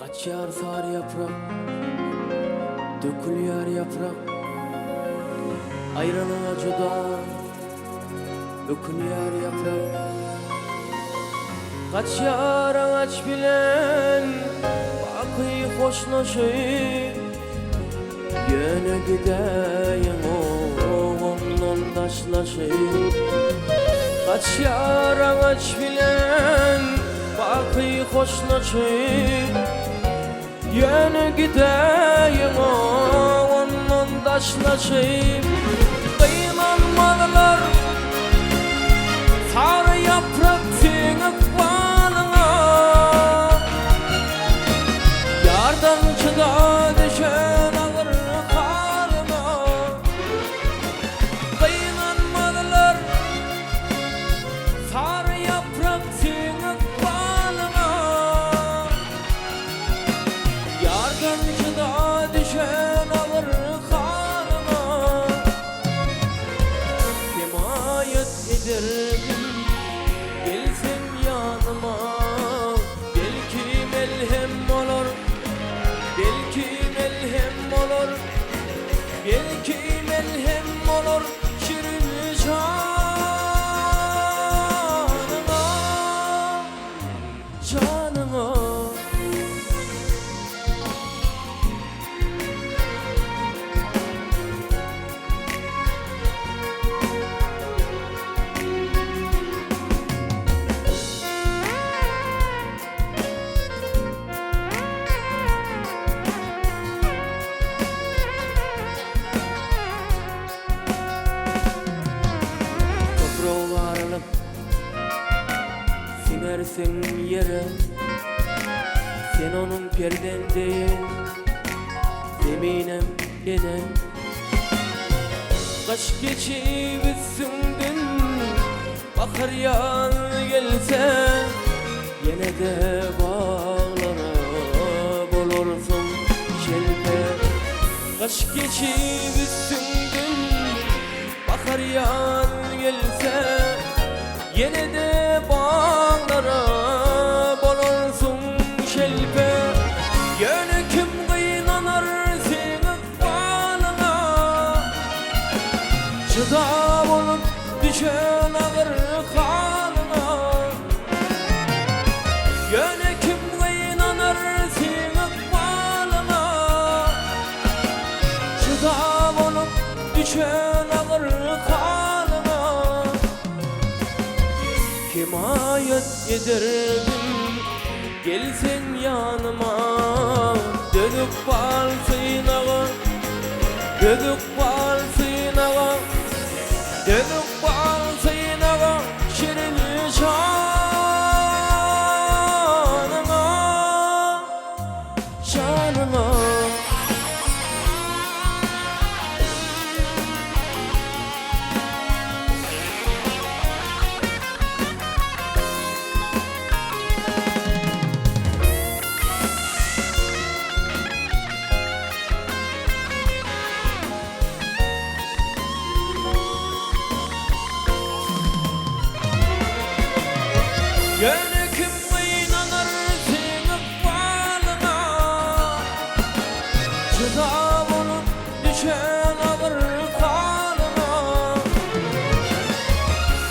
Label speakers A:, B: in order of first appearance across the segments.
A: Açar sar yaprak, dökülüyor yaprak. Ayrana juda, dökülüyor yaprak. Kaçar ağaç bilen, bakıyı hoşlaşayım. Yöne gideyim oğlundan taşlaşayım. Kaçar ağaç bilen, bakıyı hoşlaşayım. Yöne gideyim ondan taşlaşayım. Kıymanmalılar sarı yaprak singip bağlına. Yardan çıda düşen ağır karma. Kıymanmalılar sarı yaprak singip bağlına. Yardan çıda düşen ağır karma. Himayet ederdim gelsin yanıma. Belki melhem olur, belki melhem olur, belki melhem olur şirin canıma, canıma. Varlık sinersin yere, sen onun perden değil, zeminem gene. Kaç geçip üstünden bakır yağın gelse, yine de bağlara bulursun şelpe. Kaç geçip üstünden bakır yağın gelse, yine de bağlara bulursun şelpe. Yönü kim kıynanar senin bağlına. Çıda olup düşen ağır kanına. Yönü kim kıynanar senin bağlına. Çıda olup düşen ağır kanına. Himayet ederdim gelsin yanıma. Dönüp bal sıynağa, dönüp bal sıynağa, dönüp bal sıynağa şirin canıma, canıma. Yönü kim kıynanar senin bağlına. Çıda olup düşen ağır kanına.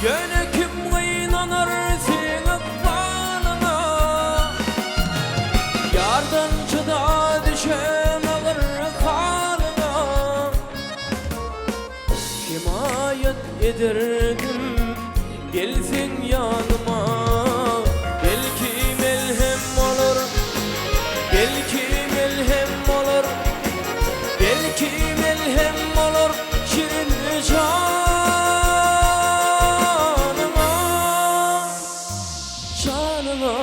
A: Yönü kim kıynanar senin bağlına. Yardan çıda düşen ağır kanına. Himayet ederdim gelsin yanıma. Belki melhem olur, belki melhem olur, belki melhem olur şirin canıma, canıma.